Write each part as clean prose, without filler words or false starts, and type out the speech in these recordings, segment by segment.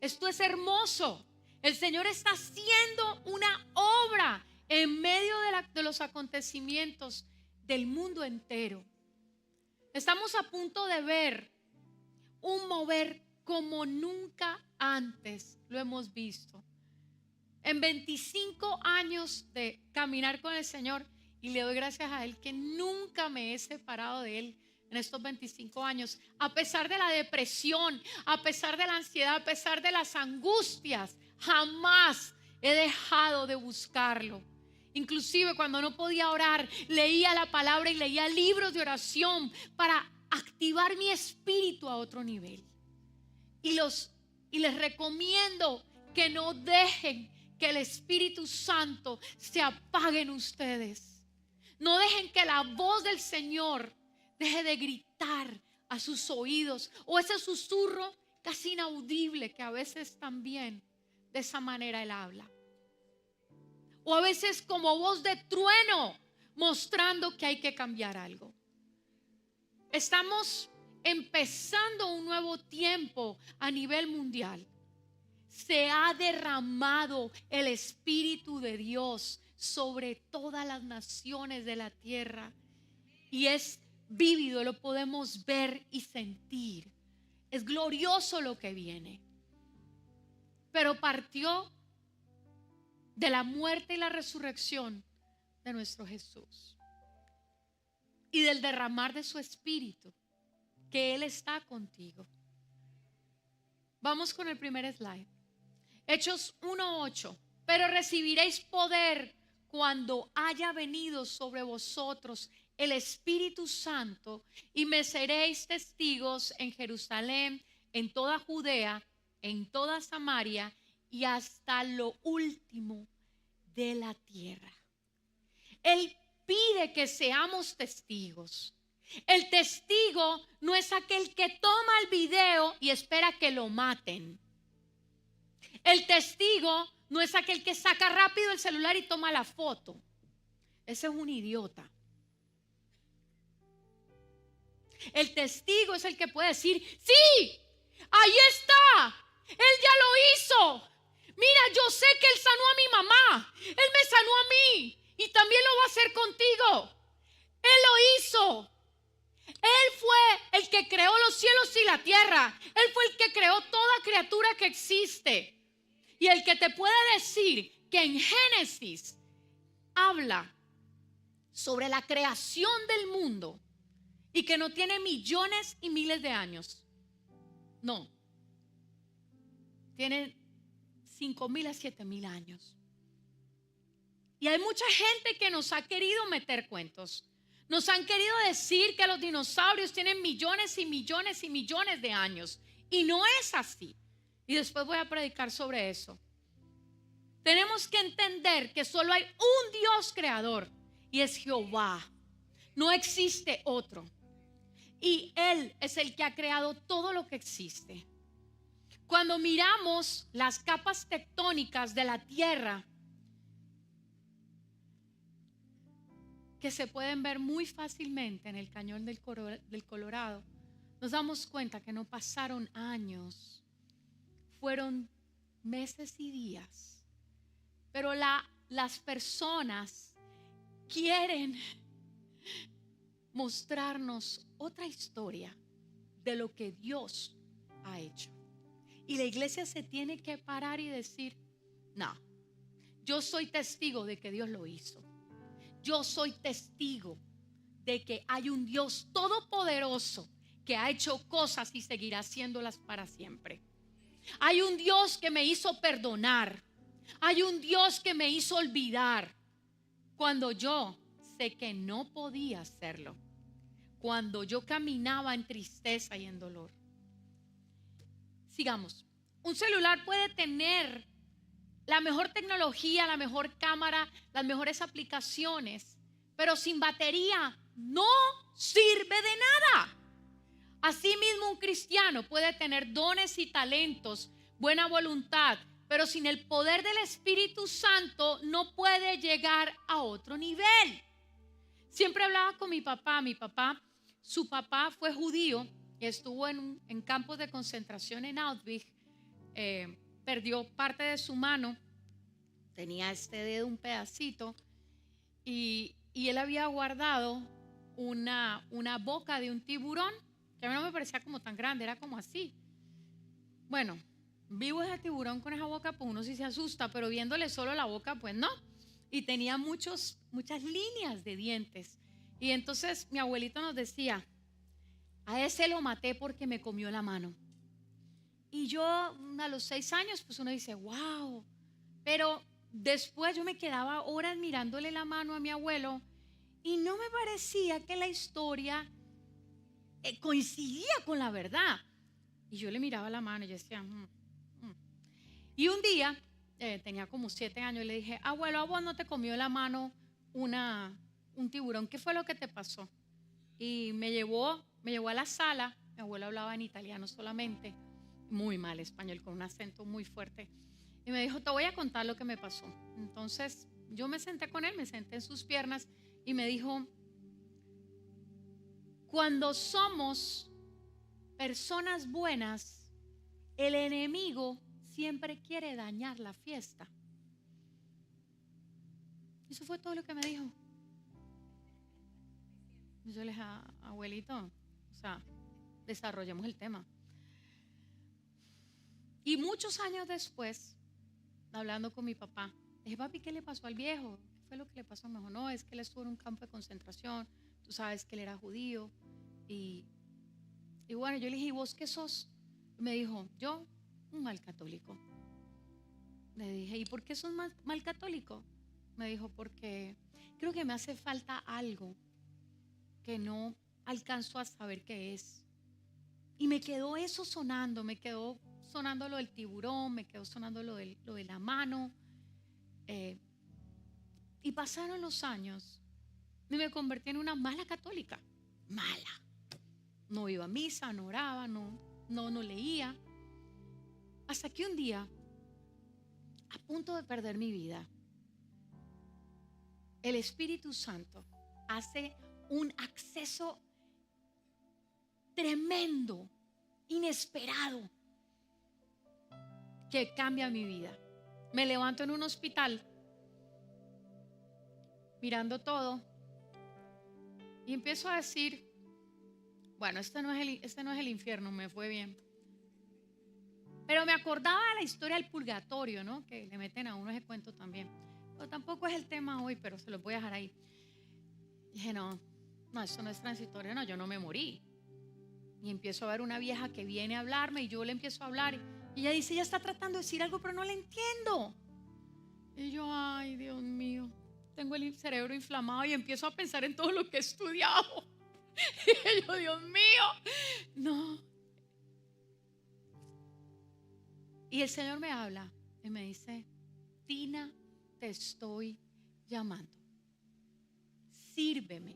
Esto es hermoso. El Señor está haciendo una obra en medio de los acontecimientos del mundo entero. Estamos a punto de ver un mover como nunca antes lo hemos visto. En 25 años de caminar con el Señor, y le doy gracias a Él que nunca me he separado de Él en estos 25 años, a pesar de la depresión, a pesar de la ansiedad, a pesar de las angustias, jamás he dejado de buscarlo. Inclusive cuando no podía orar, leía la palabra y leía libros de oración para activar mi espíritu a otro nivel. Y les recomiendo que no dejen que el Espíritu Santo se apague en ustedes. No dejen que la voz del Señor deje de gritar a sus oídos, o ese susurro casi inaudible que a veces también de esa manera Él habla. O a veces como voz de trueno, mostrando que hay que cambiar algo. Estamos empezando un nuevo tiempo a nivel mundial. Se ha derramado el Espíritu de Dios sobre todas las naciones de la tierra. Y es vívido, lo podemos ver y sentir. Es glorioso lo que viene. Pero partió de la muerte y la resurrección de nuestro Jesús. Y del derramar de su Espíritu, que Él está contigo. Vamos con el primer slide. Hechos 1:8. Pero recibiréis poder cuando haya venido sobre vosotros el Espíritu Santo, y me seréis testigos en Jerusalén, en toda Judea, en toda Samaria y hasta lo último de la tierra. Él pide que seamos testigos. El testigo no es aquel que toma el video y espera que lo maten. El testigo no es aquel que saca rápido el celular y toma la foto. Ese es un idiota. El testigo es el que puede decir: sí, ahí está, Él ya lo hizo. Mira, yo sé que Él sanó a mi mamá, Él me sanó a mí y también lo va a hacer contigo. Él lo hizo. Él fue el que creó los cielos y la tierra. Él fue el que creó toda criatura que existe. Y el que te puede decir que en Génesis habla sobre la creación del mundo y que no tiene millones y miles de años. No. Tiene 5,000 a 7,000 años. Y hay mucha gente que nos ha querido meter cuentos. Nos han querido decir que los dinosaurios tienen millones y millones y millones de años. Y no es así. Y después voy a predicar sobre eso. Tenemos que entender que solo hay un Dios creador y es Jehová. No existe otro. Y Él es el que ha creado todo lo que existe. Cuando miramos las capas tectónicas de la tierra, que se pueden ver muy fácilmente en el cañón del Colorado, nos damos cuenta que no pasaron años, fueron meses y días. Pero las personas quieren mostrarnos otra historia de lo que Dios ha hecho. Y la iglesia se tiene que parar y decir: no, yo soy testigo de que Dios lo hizo. Yo soy testigo de que hay un Dios todopoderoso que ha hecho cosas y seguirá haciéndolas para siempre. Hay un Dios que me hizo perdonar. Hay un Dios que me hizo olvidar cuando yo sé que no podía hacerlo. Cuando yo caminaba en tristeza y en dolor. Sigamos. Un celular puede tener la mejor tecnología, la mejor cámara, las mejores aplicaciones, pero sin batería no sirve de nada. Asimismo, un cristiano puede tener dones y talentos, buena voluntad, pero sin el poder del Espíritu Santo no puede llegar a otro nivel. Siempre hablaba con mi papá. Su papá fue judío y estuvo en campos de concentración en Auschwitz perdió parte de su mano, tenía este dedo un pedacito y él había guardado una boca de un tiburón que a mí no me parecía como tan grande, era como así. Bueno, vivo ese tiburón con esa boca, pues uno sí se asusta, pero viéndole solo la boca, pues no. Y tenía muchas líneas de dientes. Y entonces mi abuelito nos decía, a ese lo maté porque me comió la mano. Y yo a los 6 años, pues uno dice, wow. Pero después yo me quedaba horas mirándole la mano a mi abuelo y no me parecía que la historia coincidía con la verdad. Y yo le miraba la mano y yo decía, Y un día, tenía como 7 años, le dije, abuelo, ¿a vos no te comió la mano un tiburón? ¿Qué fue lo que te pasó? Y me llevó a la sala. Mi abuelo hablaba en italiano solamente, muy mal español, con un acento muy fuerte. Y me dijo, te voy a contar lo que me pasó. Entonces yo me senté con él, me senté en sus piernas y me dijo, cuando somos personas buenas, el enemigo siempre quiere dañar la fiesta. Eso fue todo lo que me dijo. Yo le dije, abuelito, o sea, desarrollemos el tema. Y muchos años después, hablando con mi papá, le dije, papi, ¿qué le pasó al viejo? ¿Qué fue lo que le pasó? Me dijo, no, es que él estuvo en un campo de concentración, tú sabes que él era judío. Y bueno, yo le dije, ¿y vos qué sos? Y me dijo, yo, un mal católico. Le dije, ¿y por qué sos mal católico? Me dijo, porque creo que me hace falta algo que no alcanzo a saber qué es. Y me quedó eso sonando, me quedó sonando lo del tiburón, me quedó sonando lo de la mano. Y pasaron los años y me convertí en una mala católica. Mala. No iba a misa, no oraba, no leía. Hasta que un día, a punto de perder mi vida, el Espíritu Santo hace un acceso tremendo, inesperado, que cambia mi vida. Me levanto en un hospital, mirando todo, y empiezo a decir, bueno, este no es el infierno, me fue bien. Pero me acordaba de la historia del purgatorio, ¿no? Que le meten a uno ese cuento también. Pero tampoco es el tema hoy, pero se los voy a dejar ahí. Y dije, no, esto no es transitorio, no, yo no me morí. Y empiezo a ver una vieja que viene a hablarme y yo le empiezo a hablar. Y ella dice, ella está tratando de decir algo, pero no la entiendo. Y yo, ay, Dios mío, tengo el cerebro inflamado y empiezo a pensar en todo lo que he estudiado. Y yo, Dios mío, no. Y el Señor me habla y me dice, Tina, te estoy llamando. Sírveme.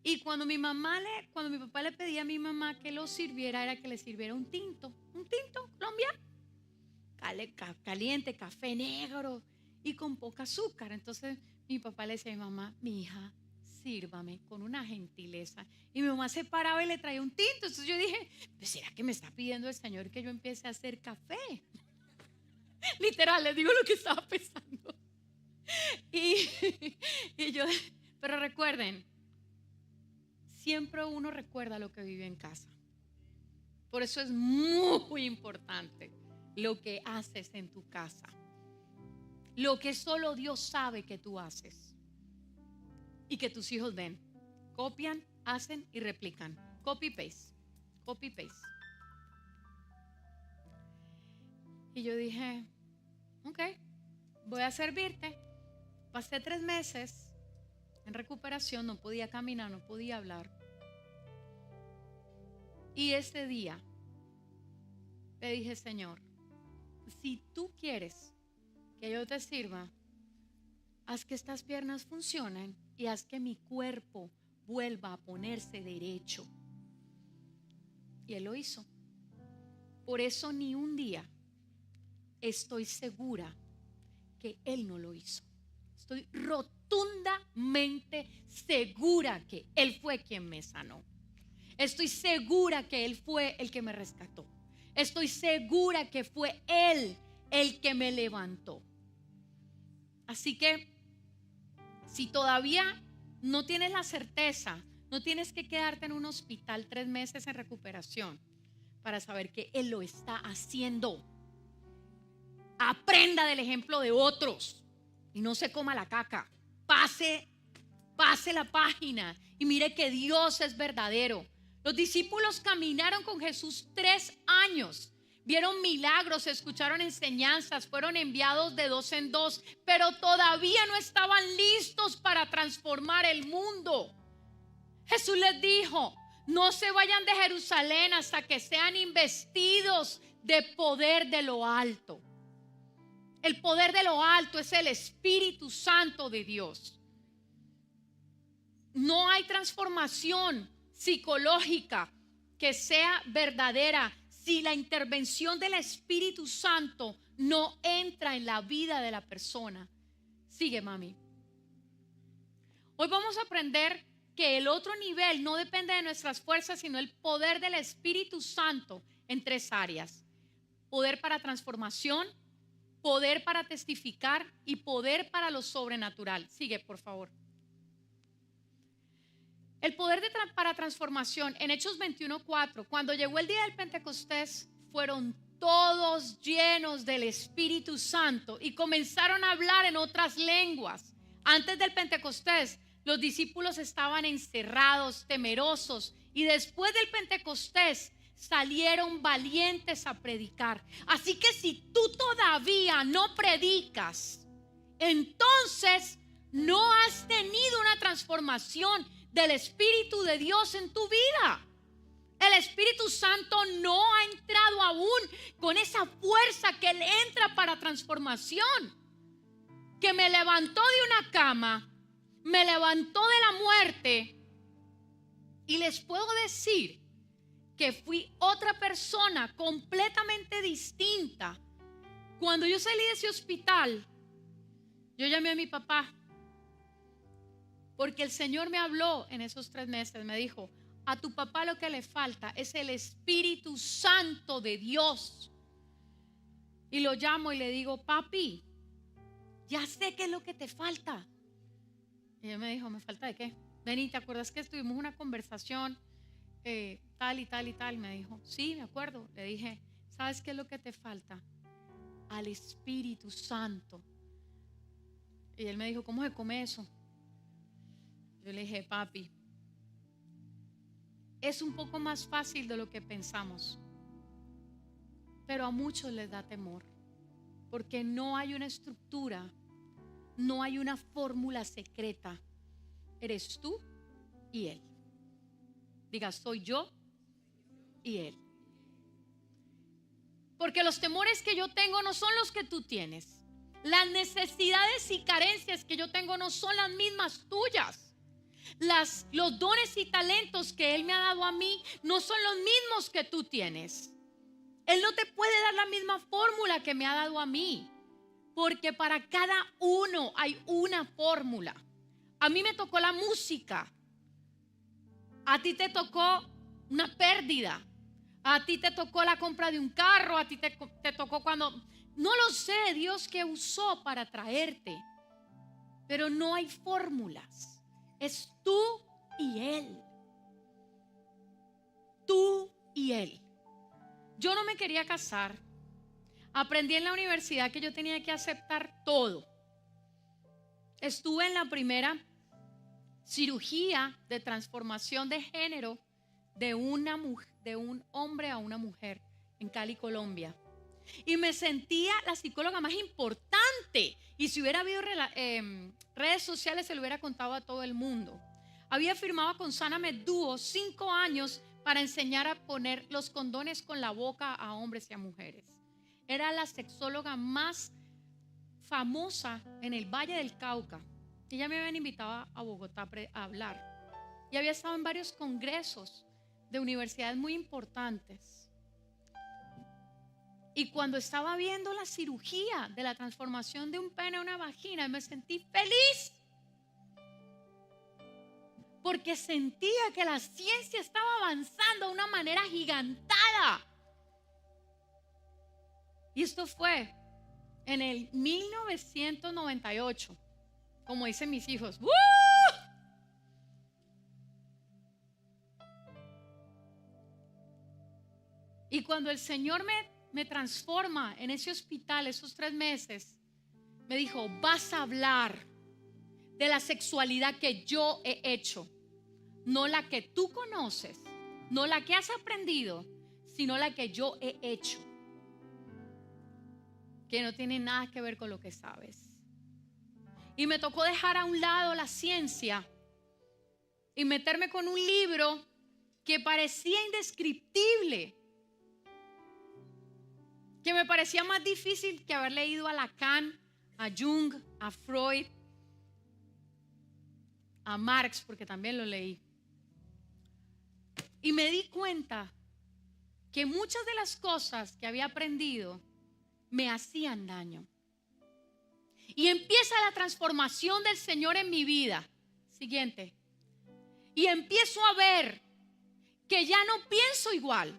Y cuando mi papá le pedía a mi mamá que lo sirviera, era que le sirviera un tinto colombiano, caliente, café negro y con poca azúcar. Entonces mi papá le decía a mi mamá, mi hija, sírvame con una gentileza. Y mi mamá se paraba y le traía un tinto. Entonces yo dije, pues ¿será que me está pidiendo el Señor que yo empiece a hacer café? Literal, les digo lo que estaba pensando. Y yo, pero recuerden, siempre uno recuerda lo que vive en casa. Por eso es muy importante lo que haces en tu casa, lo que solo Dios sabe que tú haces y que tus hijos ven. Copian, hacen y replican. Copy paste, copy paste. Y yo dije, ok, voy a servirte. Pasé 3 meses en recuperación, no podía caminar, no podía hablar. Y ese día le dije, Señor, si tú quieres que yo te sirva, haz que estas piernas funcionen y haz que mi cuerpo vuelva a ponerse derecho. Y Él lo hizo. Por eso ni un día estoy segura que Él no lo hizo. Estoy rotundamente segura que Él fue quien me sanó. Estoy segura que Él fue el que me rescató. Estoy segura que fue Él el que me levantó. Así que si todavía no tienes la certeza, no tienes que quedarte en un hospital 3 meses en recuperación para saber que Él lo está haciendo. Aprenda del ejemplo de otros y no se coma la caca. Pase la página y mire que Dios es verdadero. Los discípulos caminaron con Jesús 3 años. Vieron milagros, escucharon enseñanzas, fueron enviados de 2 en 2, pero todavía no estaban listos para transformar el mundo. Jesús les dijo: no se vayan de Jerusalén hasta que sean investidos de poder de lo alto. El poder de lo alto es el Espíritu Santo de Dios. No hay transformación psicológica que sea verdadera si la intervención del Espíritu Santo no entra en la vida de la persona. Sigue, mami. Hoy vamos a aprender que el otro nivel no depende de nuestras fuerzas, sino el poder del Espíritu Santo en 3 áreas: poder para transformación, poder para testificar y poder para lo sobrenatural. Sigue, por favor. El poder para transformación en Hechos 21:4. Cuando llegó el día del Pentecostés, fueron todos llenos del Espíritu Santo y comenzaron a hablar en otras lenguas. Antes del Pentecostés, los discípulos estaban encerrados, temerosos, y después del Pentecostés salieron valientes a predicar. Así que si tú todavía no predicas, entonces no has tenido una transformación del Espíritu de Dios en tu vida. El Espíritu Santo no ha entrado aún con esa fuerza que Él entra para transformación, que me levantó de una cama, me levantó de la muerte, y les puedo decir que fui otra persona completamente distinta. Cuando yo salí de ese hospital, yo llamé a mi papá, porque el Señor me habló en esos 3 meses. Me dijo: a tu papá lo que le falta es el Espíritu Santo de Dios. Y lo llamo y le digo: papi, ya sé qué es lo que te falta. Y él me dijo: ¿me falta de qué? Vení, ¿te acuerdas que tuvimos una conversación tal y tal y tal? Me dijo: sí, me acuerdo. Le dije: ¿sabes qué es lo que te falta? Al Espíritu Santo. Y él me dijo: ¿cómo se come eso? Yo le dije: papi, es un poco más fácil de lo que pensamos, pero a muchos les da temor, porque no hay una estructura, no hay una fórmula secreta. Eres tú y Él. Diga: soy yo y Él. Porque los temores que yo tengo no son los que tú tienes. Las necesidades y carencias que yo tengo no son las mismas tuyas. Los dones y talentos que Él me ha dado a mí no son los mismos que tú tienes. Él no te puede dar la misma fórmula que me ha dado a mí, porque para cada uno hay una fórmula. A mí me tocó la música, a ti te tocó una pérdida, a ti te tocó la compra de un carro, a ti te tocó cuando... No lo sé, Dios que usó para traerte, pero no hay fórmulas. Es tú y Él. Tú y Él. Yo no me quería casar. Aprendí en la universidad que yo tenía que aceptar todo. Estuve en la primera cirugía de transformación de género de un hombre a una mujer en Cali, Colombia. Y me sentía la psicóloga más importante. Y si hubiera habido redes sociales, se lo hubiera contado a todo el mundo. Había firmado con Sáname Dúo 5 años para enseñar a poner los condones con la boca a hombres y a mujeres. Era la sexóloga más famosa en el Valle del Cauca. Ella me habían invitado a Bogotá a hablar. Y había estado en varios congresos de universidades muy importantes. Y cuando estaba viendo la cirugía de la transformación de un pene a una vagina, me sentí feliz. Porque sentía que la ciencia estaba avanzando de una manera gigantada. Y esto fue en el 1998, como dicen mis hijos. ¡Woo! Y cuando el Señor me transforma en ese hospital, esos 3 meses, me dijo, vas a hablar de la sexualidad que yo he hecho, no la que tú conoces, no la que has aprendido, sino la que yo he hecho, que no tiene nada que ver con lo que sabes. Y me tocó dejar a un lado la ciencia y meterme con un libro que parecía indescriptible, que me parecía más difícil que haber leído a Lacan, a Jung, a Freud, a Marx, porque también lo leí. Y me di cuenta que muchas de las cosas que había aprendido me hacían daño. Y empieza la transformación del Señor en mi vida. Siguiente. Y empiezo a ver que ya no pienso igual.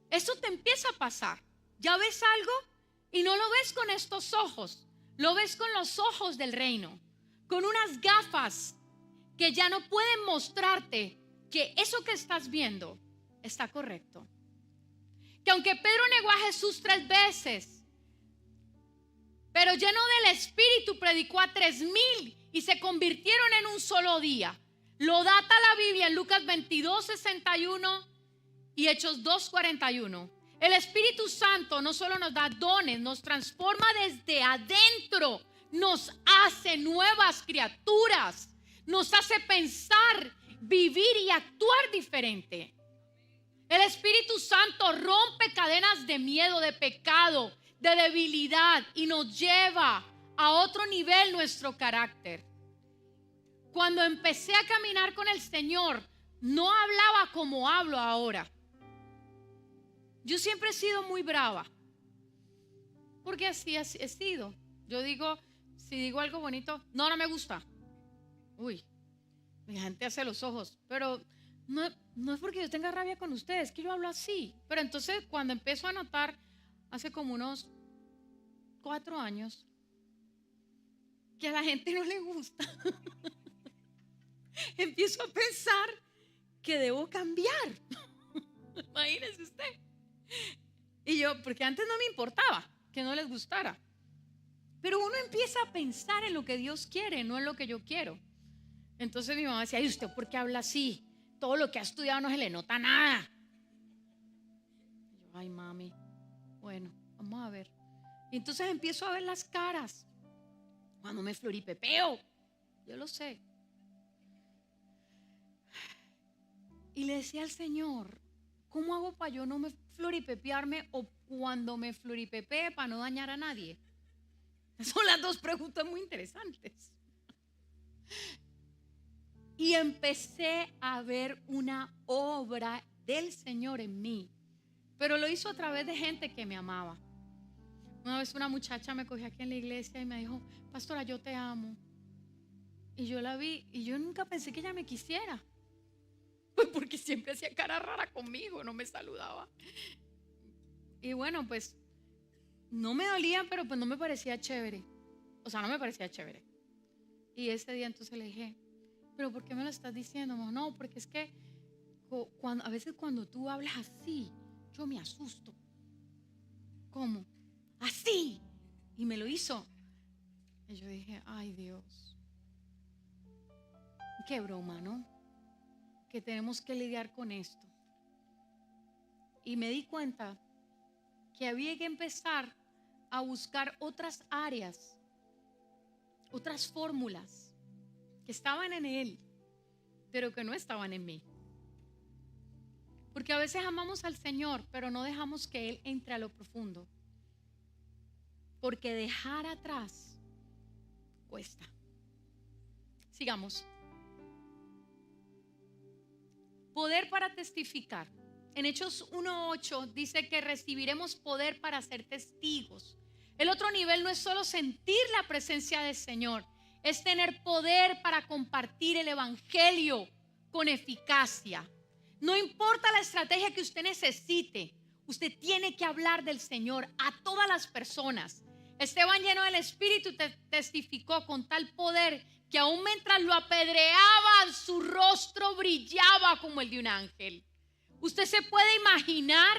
Eso te empieza a pasar. Ya ves algo y no lo ves con estos ojos. Lo ves con los ojos del reino. Con unas gafas que ya no pueden mostrarte que eso que estás viendo está correcto. Que aunque Pedro negó a Jesús 3 veces, pero lleno del Espíritu predicó a 3,000 y se convirtieron en un solo día. Lo data la Biblia en Lucas 22:61 y Hechos 2:41. El Espíritu Santo no solo nos da dones, nos transforma desde adentro, nos hace nuevas criaturas, nos hace pensar, vivir y actuar diferente. El Espíritu Santo rompe cadenas de miedo, de pecado, de debilidad y nos lleva a otro nivel nuestro carácter. Cuando empecé a caminar con el Señor, no hablaba como hablo ahora. Yo siempre he sido muy brava, porque así he sido. Yo digo, si digo algo bonito, no me gusta. Uy, la gente hace los ojos, pero no es porque yo tenga rabia con ustedes, que yo hablo así. Pero entonces cuando empiezo a notar, hace como unos 4 años, que a la gente no le gusta, empiezo a pensar que debo cambiar. Imagínese usted. Y yo, porque antes no me importaba que no les gustara. Pero uno empieza a pensar en lo que Dios quiere, no en lo que yo quiero. Entonces mi mamá decía, ¿y usted por qué habla así? Todo lo que ha estudiado no se le nota nada. Y yo, ay mami, bueno, vamos a ver. Y entonces empiezo a ver las caras. Cuando me floripepeo, yo lo sé. Y le decía al Señor, ¿cómo hago para yo no me floripepearme o cuando me floripepee para no dañar a nadie? Son las 2 preguntas muy interesantes. Y empecé a ver una obra del Señor en mí, pero lo hizo a través de gente que me amaba. Una vez una muchacha me cogió aquí en la iglesia y me dijo, pastora, yo te amo. Y yo la vi y yo nunca pensé que ella me quisiera. Pues porque siempre hacía cara rara conmigo, no me saludaba. Y bueno, pues no me dolía, pero pues no me parecía chévere. O sea, no me parecía chévere. Y ese día entonces le dije, ¿pero por qué me lo estás diciendo? No, porque es que a veces cuando tú hablas así, yo me asusto. ¿Cómo? Así. Y me lo hizo. Y yo dije, ay Dios, qué broma, ¿no? Que tenemos que lidiar con esto. Y me di cuenta que había que empezar a buscar otras áreas, otras fórmulas que estaban en Él, pero que no estaban en mí. Porque a veces amamos al Señor, pero no dejamos que Él entre a lo profundo. Porque dejar atrás cuesta. Sigamos. Poder para testificar. En Hechos 1:8 dice que recibiremos poder para ser testigos. El otro nivel no es solo sentir la presencia del Señor, es tener poder para compartir el evangelio con eficacia. No importa la estrategia que usted necesite, Usted tiene que hablar del Señor a todas las personas. Esteban, lleno del Espíritu, testificó con tal poder que aún mientras lo apedreaban, su rostro brillaba como el de un ángel. Usted se puede imaginar.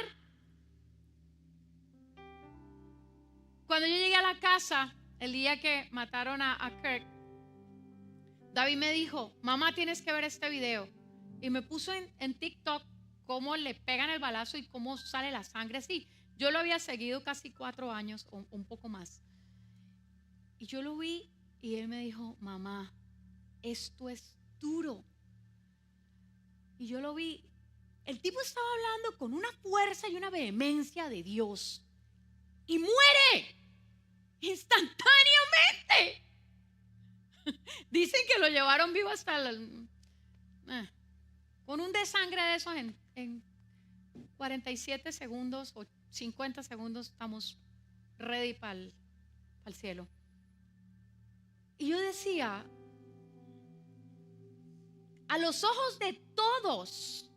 Cuando yo llegué a la casa, el día que mataron a Kirk, David me dijo: mamá, tienes que ver este video. Y me puso en TikTok cómo le pegan el balazo y cómo sale la sangre. Sí, yo lo había seguido casi 4 años o un poco más. Y yo lo vi y él me dijo: mamá, esto es duro. Y yo lo vi. El tipo estaba hablando con una fuerza y una vehemencia de Dios. Y muere instantáneamente. Dicen que lo llevaron vivo hasta con un desangre de esos en 47 segundos o 50 segundos estamos ready para el cielo. Y yo decía, a los ojos de todos,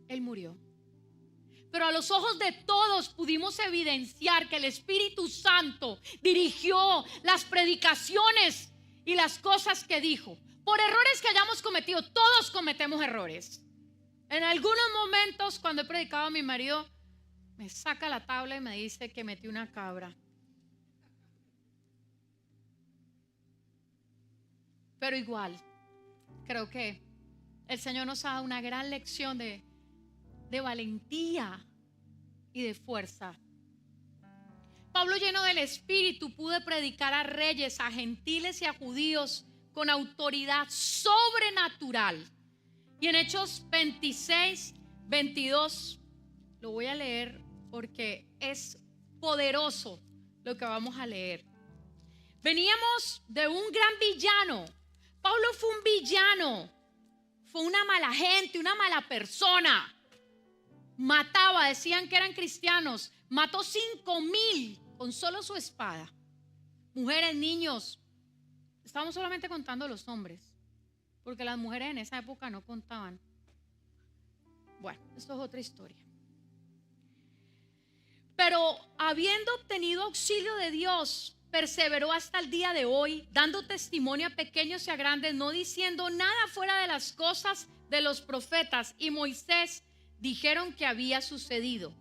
Él murió. Pero a los ojos de todos pudimos evidenciar que el Espíritu Santo dirigió las predicaciones y las cosas que dijo. Por errores que hayamos cometido, todos cometemos errores. En algunos momentos, cuando he predicado, a mi marido me saca la tabla y me dice que metí una cabra. Pero igual, creo que el Señor nos ha dado una gran lección de valentía y de fuerza. Pablo, lleno del Espíritu, pudo predicar a reyes, a gentiles y a judíos con autoridad sobrenatural. Y en Hechos 26, 22, lo voy a leer porque es poderoso lo que vamos a leer. Veníamos de un gran villano. Pablo fue un villano, fue una mala gente, una mala persona. Mataba, decían que eran cristianos, mató 5,000 con solo su espada. Mujeres, niños. Estamos solamente contando los hombres, porque las mujeres en esa época no contaban. Bueno, esto es otra historia. Pero habiendo obtenido auxilio de Dios, perseveró hasta el día de hoy, dando testimonio a pequeños y a grandes, no diciendo nada fuera de las cosas de los profetas y Moisés dijeron que había sucedido,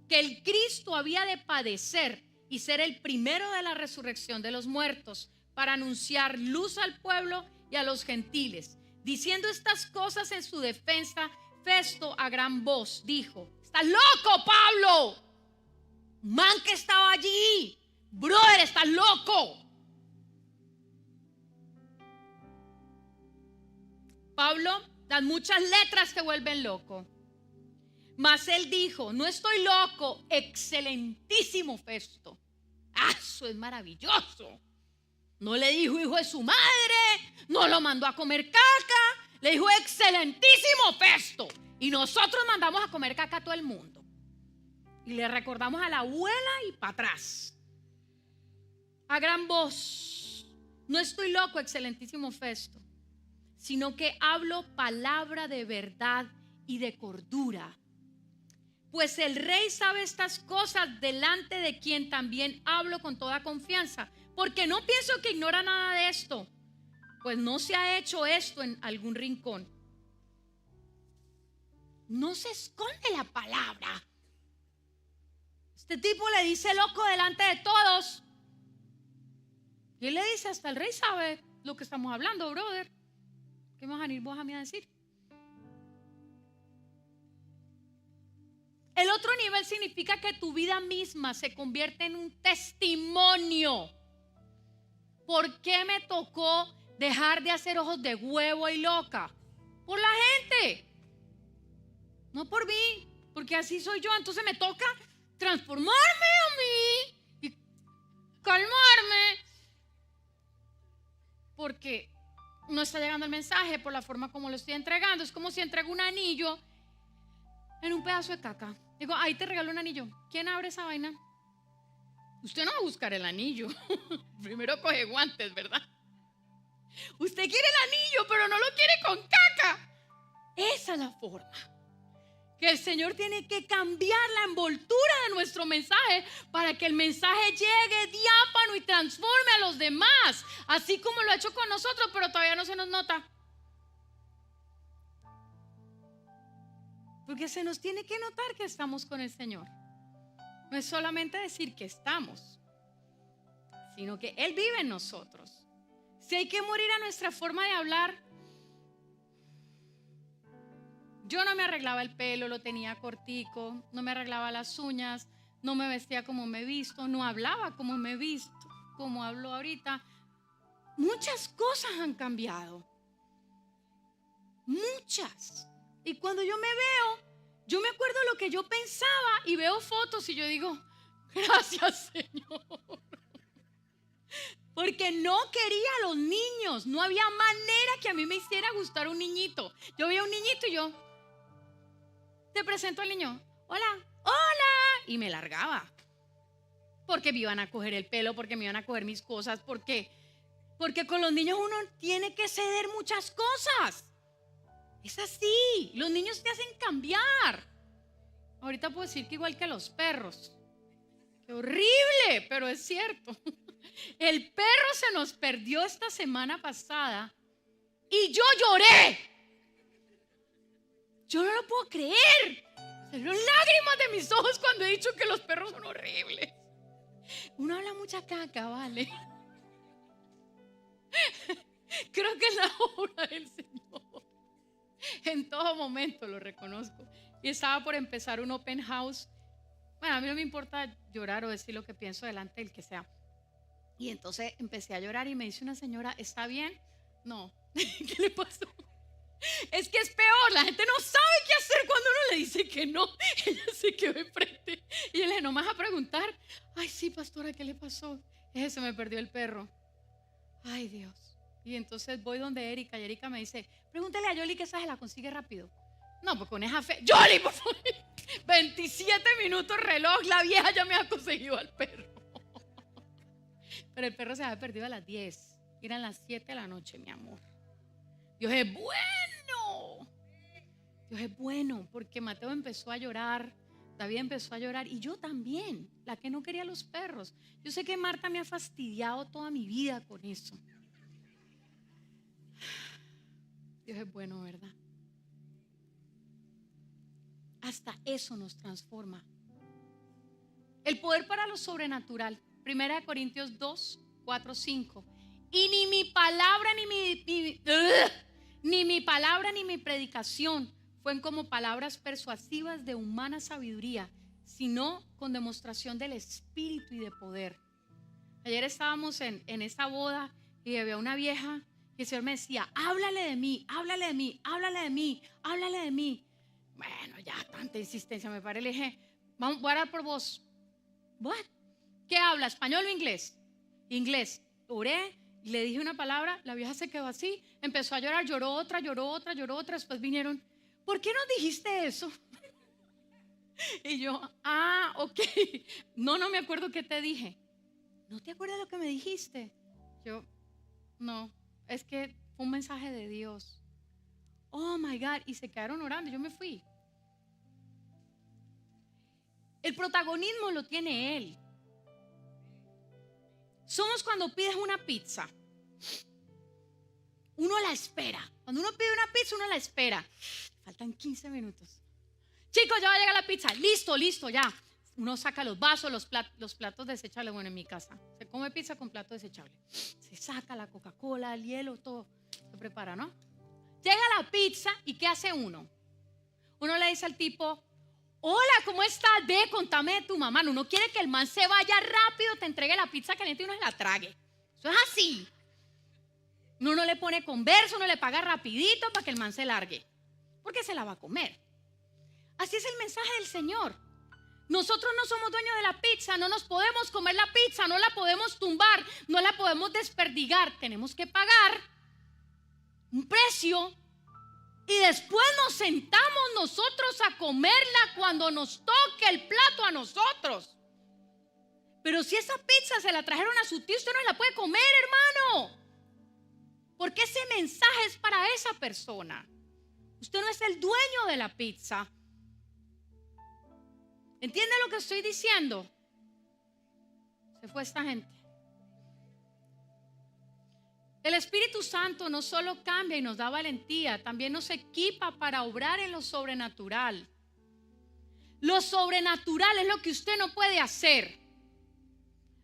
que el Cristo había de padecer y ser el primero de la resurrección de los muertos, para anunciar luz al pueblo y a los gentiles. Diciendo estas cosas en su defensa, Festo a gran voz dijo: ¿estás loco, Pablo? Man que estaba allí, brother, estás loco. Pablo, las muchas letras te vuelven loco. Mas él dijo: no estoy loco, excelentísimo Festo. Eso es maravilloso. No le dijo hijo de su madre, no lo mandó a comer caca, le dijo excelentísimo Festo. Y nosotros mandamos a comer caca a todo el mundo. Y le recordamos a la abuela y para atrás. A gran voz: no estoy loco, excelentísimo Festo, sino que hablo palabra de verdad y de cordura. Pues el rey sabe estas cosas, delante de quien también hablo con toda confianza. Porque no pienso que ignora nada de esto, pues no se ha hecho esto en algún rincón. No se esconde la palabra. Este tipo le dice loco delante de todos. Y él le dice: hasta el rey sabe lo que estamos hablando, brother. ¿Qué me vas a venir vos a mí a decir? El otro nivel significa que tu vida misma se convierte en un testimonio. ¿Por qué me tocó dejar de hacer ojos de huevo y loca? Por la gente, no por mí, porque así soy yo. Entonces me toca transformarme a mí y calmarme, porque no está llegando el mensaje por la forma como lo estoy entregando. Es como si entrego un anillo en un pedazo de caca. Digo: ahí te regalo un anillo. ¿Quién abre esa vaina? Usted no va a buscar el anillo. Primero coge guantes, ¿verdad? Usted quiere el anillo, pero no lo quiere con caca. Esa es la forma que el Señor tiene que cambiar la envoltura de nuestro mensaje para que el mensaje llegue diáfano y transforme a los demás, así como lo ha hecho con nosotros, pero todavía no se nos nota. Porque se nos tiene que notar que estamos con el Señor. No es solamente decir que estamos, sino que Él vive en nosotros. Si hay que morir a nuestra forma de hablar. Yo no me arreglaba el pelo, lo tenía cortico, no me arreglaba las uñas, no me vestía como me he visto, no hablaba como me he visto, como hablo ahorita. Muchas cosas han cambiado. Muchas. Y cuando yo me veo, yo me acuerdo lo que yo pensaba y veo fotos y yo digo, gracias, Señor. Porque no quería a los niños. No había manera que a mí me hiciera gustar un niñito. Yo veía un niñito y yo, te presento al niño. Hola, hola. Y me largaba. Porque me iban a coger el pelo, porque me iban a coger mis cosas, porque con los niños uno tiene que ceder muchas cosas. Es así. Los niños te hacen cambiar. Ahorita puedo decir que igual que los perros. Qué horrible, pero es cierto. El perro se nos perdió esta semana pasada y yo lloré. Yo no lo puedo creer. Salieron lágrimas de mis ojos cuando he dicho que los perros son horribles. Uno habla mucha caca, ¿vale? Creo que es la obra del Señor. En todo momento lo reconozco. Y estaba por empezar un open house. Bueno, a mí no me importa llorar o decir lo que pienso delante del que sea. Y entonces empecé a llorar y me dice una señora, ¿está bien? No. ¿Qué le pasó? Es que es peor, la gente no sabe qué hacer cuando uno le dice que no. Ella se quedó enfrente y yo le dije, ¿no me vas a preguntar? Ay, sí, pastora, ¿qué le pasó? Se me perdió el perro. Ay, Dios. Y entonces voy donde Erika y Erika me dice, pregúntale a Yoli que esa se la consigue rápido. No, pues con esa fe, Yoli, por favor. 27 minutos reloj, la vieja ya me ha conseguido al perro. Pero el perro se había perdido a las 10. Eran las 7 de la noche, mi amor. Dios es bueno. Dios es bueno, porque Mateo empezó a llorar, David empezó a llorar y yo también, la que no quería los perros. Yo sé que Marta me ha fastidiado toda mi vida con eso. Dios es bueno, ¿verdad? Hasta eso nos transforma. El poder para lo sobrenatural. 1 Corintios 2, 4, 5. Y ni mi palabra ni mi predicación fueron como palabras persuasivas de humana sabiduría, sino con demostración del Espíritu y de poder. Ayer estábamos en esa boda y había una vieja y el Señor me decía, háblale de mí, háblale de mí, háblale de mí, háblale de mí. Bueno, ya tanta insistencia, me paré y le dije, voy a orar por vos. ¿What? ¿Qué habla? ¿Español o inglés? Inglés. Oré y le dije una palabra, la vieja se quedó así, empezó a llorar, lloró otra, después vinieron, ¿por qué no dijiste eso? Y yo, ok. No me acuerdo qué te dije. ¿No te acuerdas lo que me dijiste? Yo, no, es que fue un mensaje de Dios. Oh my God, y se quedaron orando, yo me fui. El protagonismo lo tiene Él. Somos cuando pides una pizza. Uno la espera. Cuando uno pide una pizza, uno la espera. Faltan 15 minutos. Chicos, ya va a llegar la pizza. Listo, ya. Uno saca los vasos, los platos desechables. Bueno, en mi casa se come pizza con plato desechable. Se saca la Coca-Cola, el hielo, todo. Se prepara, ¿no? Llega la pizza y ¿qué hace uno? Uno le dice al tipo, hola, ¿cómo estás? Ve, contame de tu mamá. Uno quiere que el man se vaya rápido, te entregue la pizza caliente y uno se la trague. Eso es así. Uno no le pone converso, uno le paga rapidito para que el man se largue, porque se la va a comer. Así es el mensaje del Señor. Nosotros no somos dueños de la pizza, no nos podemos comer la pizza, no la podemos tumbar, no la podemos desperdigar. Tenemos que pagar un precio y después nos sentamos nosotros a comerla cuando nos toque el plato a nosotros. Pero si esa pizza se la trajeron a su tío, usted no la puede comer, hermano, porque ese mensaje es para esa persona. Usted no es el dueño de la pizza. ¿Entiende lo que estoy diciendo? Se fue esta gente. El Espíritu Santo no solo cambia y nos da valentía, también nos equipa para obrar en lo sobrenatural. Lo sobrenatural es lo que usted no puede hacer.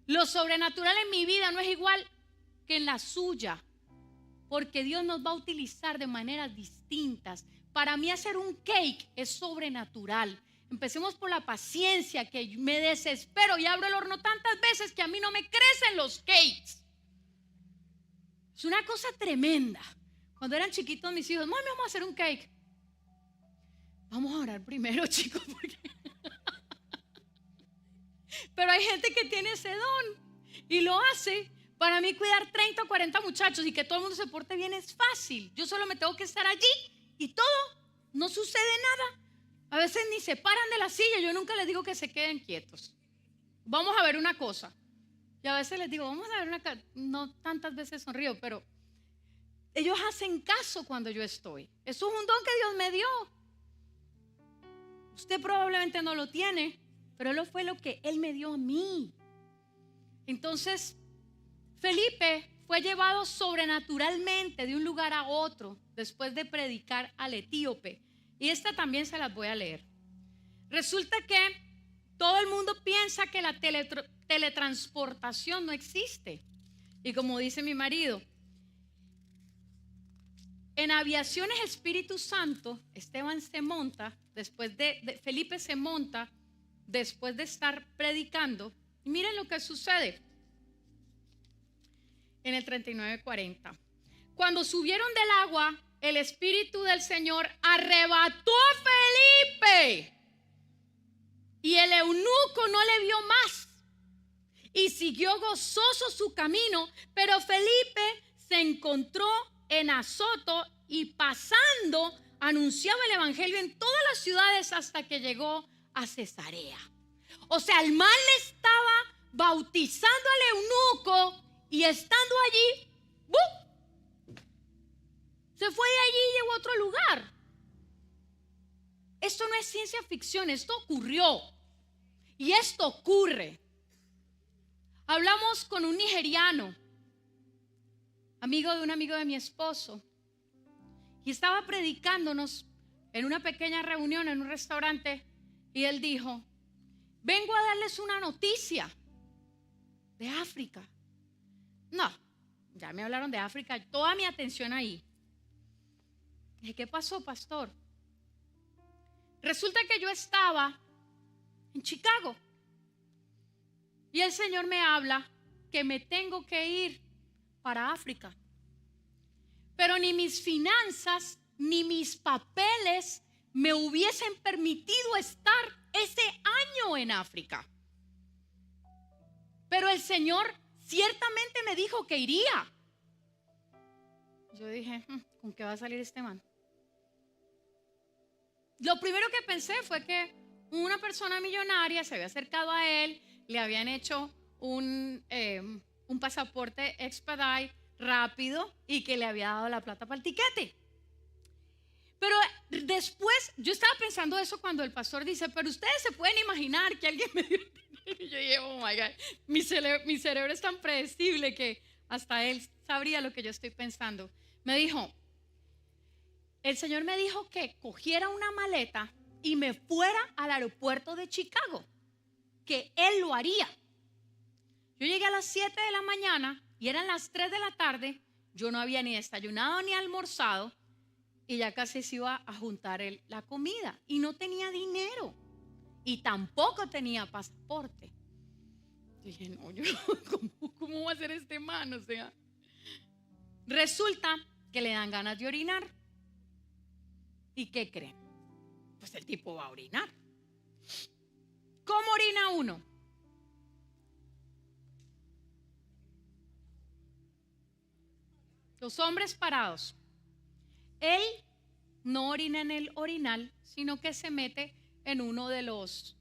Lo sobrenatural en mi vida no es igual que en la suya, porque Dios nos va a utilizar de maneras distintas. Para mí hacer un cake es sobrenatural. Empecemos por la paciencia, que me desespero y abro el horno tantas veces que a mí no me crecen los cakes. Es una cosa tremenda. Cuando eran chiquitos mis hijos, mami, vamos a hacer un cake. Vamos a orar primero, chicos, porque pero hay gente que tiene ese don y lo hace. Para mí cuidar 30 o 40 muchachos y que todo el mundo se porte bien es fácil. Yo solo me tengo que estar allí y todo, no sucede nada. A veces ni se paran de la silla. Yo nunca les digo que se queden quietos. Vamos a ver una cosa. Y a veces les digo, vamos a ver una cosa. No tantas veces sonrío, pero ellos hacen caso cuando yo estoy. Eso es un don que Dios me dio. Usted probablemente no lo tiene, pero eso fue lo que Él me dio a mí. Entonces, Felipe fue llevado sobrenaturalmente de un lugar a otro después de predicar al etíope. Y esta también se las voy a leer. Resulta que todo el mundo piensa que la teletransportación no existe. Y como dice mi marido, en Aviaciones Espíritu Santo, Esteban se monta, Felipe se monta después de estar predicando. Y miren lo que sucede en el 39:40. Cuando subieron del agua, el Espíritu del Señor arrebató a Felipe y el eunuco no le vio más y siguió gozoso su camino. Pero Felipe se encontró en Azoto y pasando anunciaba el evangelio en todas las ciudades hasta que llegó a Cesarea. O sea, el man le estaba bautizando al eunuco y estando allí, ¡bum!, se fue de allí y llegó a otro lugar. Esto no es ciencia ficción, esto ocurrió y esto ocurre. Hablamos con un nigeriano, amigo de un amigo de mi esposo, y estaba predicándonos en una pequeña reunión en un restaurante y él dijo: vengo a darles una noticia de África. No, ya me hablaron de África, toda mi atención ahí. Dije: ¿qué pasó, pastor? Resulta que yo estaba en Chicago y el Señor me habla que me tengo que ir para África, pero ni mis finanzas ni mis papeles me hubiesen permitido estar ese año en África. Pero el Señor ciertamente me dijo que iría. Yo dije: ¿con qué va a salir este man? Lo primero que pensé fue que una persona millonaria se había acercado a él, le habían hecho un pasaporte expedite rápido y que le había dado la plata para el tiquete. Pero después yo estaba pensando eso cuando el pastor dice: pero ustedes se pueden imaginar que alguien me dio el dinero. Y yo dije: oh my God, mi cerebro es tan predecible que hasta él sabría lo que yo estoy pensando. Me dijo: el Señor me dijo que cogiera una maleta y me fuera al aeropuerto de Chicago, que Él lo haría. Yo llegué a las 7 de la mañana y eran las 3 de la tarde. Yo no había ni desayunado ni almorzado y ya casi se iba a juntar la comida y no tenía dinero y tampoco tenía pasaporte. Dije: no, yo ¿cómo va a ser este man? O sea, resulta que le dan ganas de orinar. ¿Y qué creen? Pues el tipo va a orinar. ¿Cómo orina uno? Los hombres parados. Él no orina en el orinal, sino que se mete en uno de los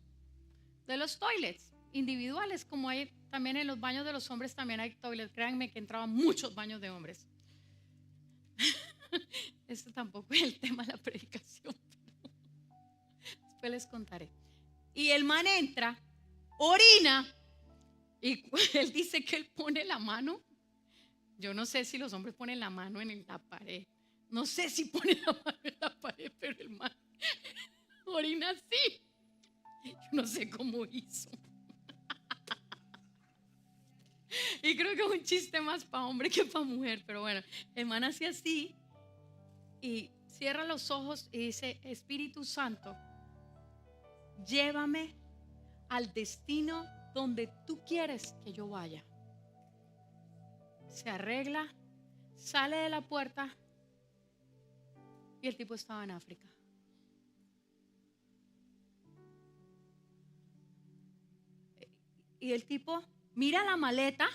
toilets individuales, como hay también en los baños de los hombres, también hay toilets. Créanme que entraban muchos baños de hombres. Esto tampoco es el tema de la predicación, pero después les contaré. Y el man entra, orina, y él dice que él pone la mano. Yo no sé si los hombres ponen la mano en la pared. No sé si pone la mano en la pared, pero el man orina así. Yo no sé cómo hizo. Y creo que es un chiste más para hombre que para mujer. Pero bueno, el man hace así y cierra los ojos y dice: Espíritu Santo, llévame al destino donde tú quieres que yo vaya. Se arregla, sale de la puerta y el tipo estaba en África. Y el tipo mira la maleta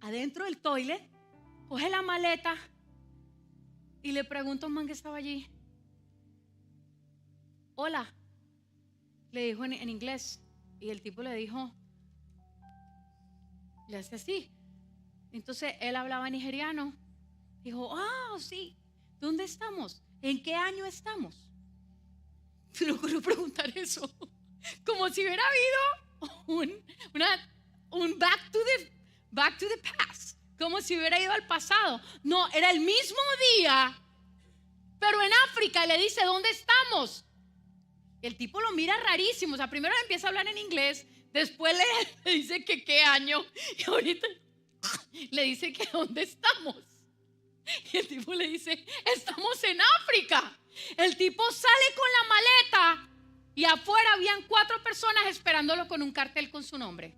adentro del toilet, coge la maleta y le pregunta a un man que estaba allí: hola, le dijo en inglés. Y el tipo le dijo, le hace así. Entonces él hablaba nigeriano. Dijo: ah, sí, ¿dónde estamos? ¿En qué año estamos? Se le ocurrió preguntar eso, como si hubiera habido un back to the past, como si hubiera ido al pasado. No, era el mismo día, pero en África. Y le dice: ¿dónde estamos? El tipo lo mira rarísimo. O sea, primero le empieza a hablar en inglés, después le dice que qué año, y ahorita le dice que dónde estamos. Y el tipo le dice: estamos en África. El tipo sale con la maleta y afuera habían 4 personas esperándolo con un cartel con su nombre.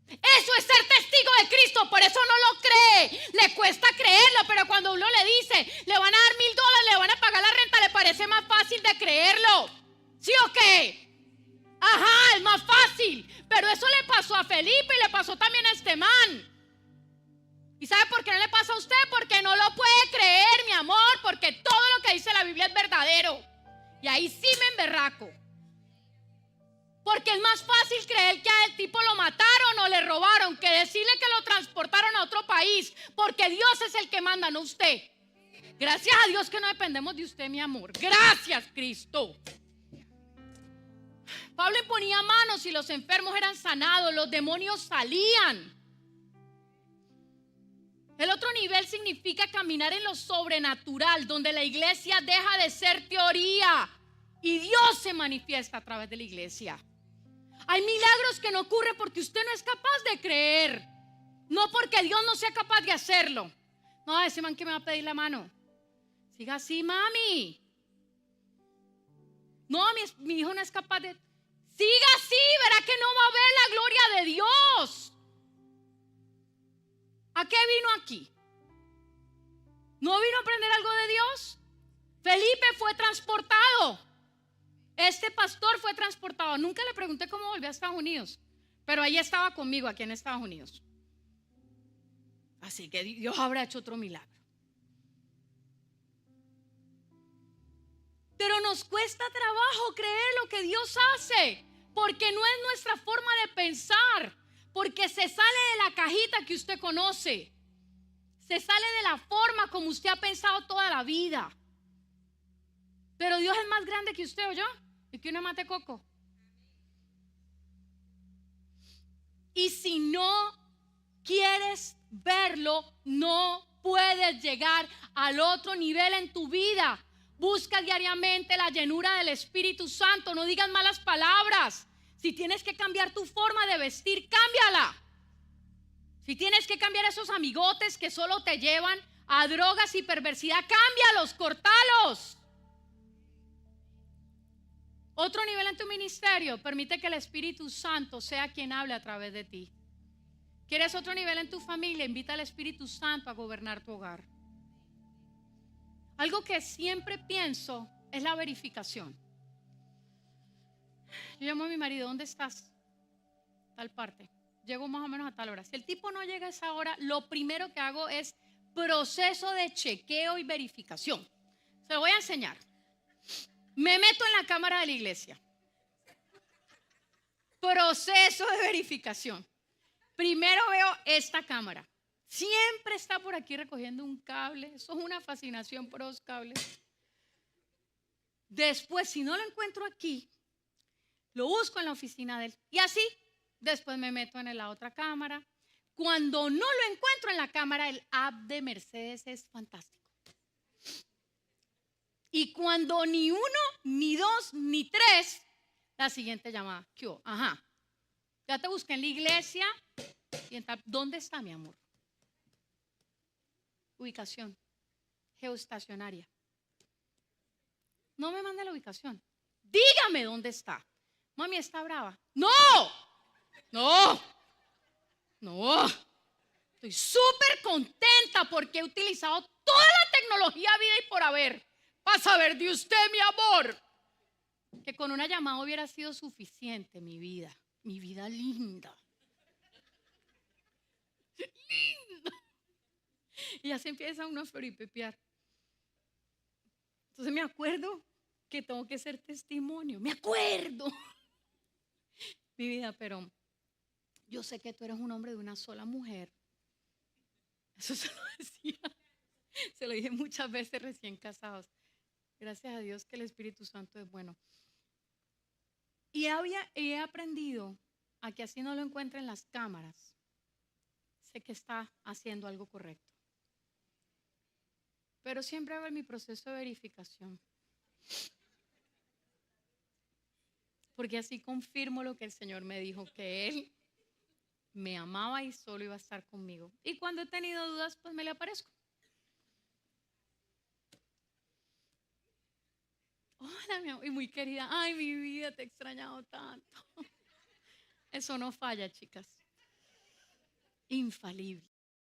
Eso es ser testigo de Cristo. Por eso no lo cree, le cuesta creerlo. Pero cuando uno le dice: le van a dar $1,000, le van a pagar la renta, le parece más fácil de creerlo. ¿Sí o qué? Ajá, es más fácil. Pero eso le pasó a Felipe y le pasó también a este man. ¿Y sabe por qué no le pasa a usted? Porque no lo puede creer, mi amor. Porque todo lo que dice la Biblia es verdadero. Y ahí sí me emberraco. Porque es más fácil creer que a el tipo lo mataron o le robaron que decirle que lo transportaron a otro país. Porque Dios es el que manda, no usted. Gracias a Dios que no dependemos de usted, mi amor. Gracias, Cristo. Pablo imponía manos y los enfermos eran sanados, los demonios salían. El otro nivel significa caminar en lo sobrenatural, donde la iglesia deja de ser teoría y Dios se manifiesta a través de la iglesia. Hay milagros que no ocurren porque usted no es capaz de creer, no porque Dios no sea capaz de hacerlo. No, ese man que me va a pedir la mano, siga así, mami. No, mi hijo no es capaz de. Siga así, verá que no va a ver la gloria de Dios. ¿A qué vino aquí? ¿No vino a aprender algo de Dios? Felipe fue transportado. Este pastor fue transportado. Nunca le pregunté cómo volvió a Estados Unidos, pero ahí estaba conmigo, aquí en Estados Unidos. Así que Dios habrá hecho otro milagro. Pero nos cuesta trabajo creer lo que Dios hace, porque no es nuestra forma de pensar, porque se sale de la cajita que usted conoce, se sale de la forma como usted ha pensado toda la vida. Pero Dios es más grande que usted o yo, y que una mate coco. Y si no quieres verlo, no puedes llegar al otro nivel en tu vida. Busca diariamente la llenura del Espíritu Santo. No digas malas palabras. Si tienes que cambiar tu forma de vestir, cámbiala. Si tienes que cambiar esos amigotes que solo te llevan a drogas y perversidad, cámbialos, cortalos. Otro nivel en tu ministerio, permite que el Espíritu Santo sea quien hable a través de ti. ¿Quieres otro nivel en tu familia? Invita al Espíritu Santo a gobernar tu hogar. Algo que siempre pienso es la verificación. Yo llamo a mi marido: ¿dónde estás? Tal parte. Llego más o menos a tal hora. Si el tipo no llega a esa hora, lo primero que hago es proceso de chequeo y verificación. Se lo voy a enseñar. Me meto en la cámara de la iglesia. Proceso de verificación. Primero veo esta cámara. Siempre está por aquí recogiendo un cable. Eso es una fascinación por los cables. Después, si no lo encuentro aquí, lo busco en la oficina de él. Y así, después me meto en la otra cámara. Cuando no lo encuentro en la cámara, el app de Mercedes es fantástico. Y cuando ni uno, ni dos, ni tres, la siguiente llamada. ¿Qué hubo? Ajá. Ya te busqué en la iglesia. Y en tal, ¿dónde está, mi amor? Ubicación. Geoestacionaria. No me mande la ubicación. Dígame dónde está. Mami está brava. No, no, no. Estoy súper contenta porque he utilizado toda la tecnología vida y por haber para saber de usted, mi amor. Que con una llamada hubiera sido suficiente, mi vida linda. Linda. Y ya se empieza uno a floripepear. Entonces me acuerdo que tengo que ser testimonio. Me acuerdo. Mi vida, pero yo sé que tú eres un hombre de una sola mujer. Eso se lo decía. Se lo dije muchas veces recién casados. Gracias a Dios que el Espíritu Santo es bueno. Y he aprendido a que así no lo encuentre en las cámaras. Sé que está haciendo algo correcto. Pero siempre hago mi proceso de verificación. Porque así confirmo lo que el Señor me dijo, que Él me amaba y solo iba a estar conmigo. Y cuando he tenido dudas, pues me le aparezco. Hola, mi amor, y muy querida. Ay, mi vida, te he extrañado tanto. Eso no falla, chicas. Infalible.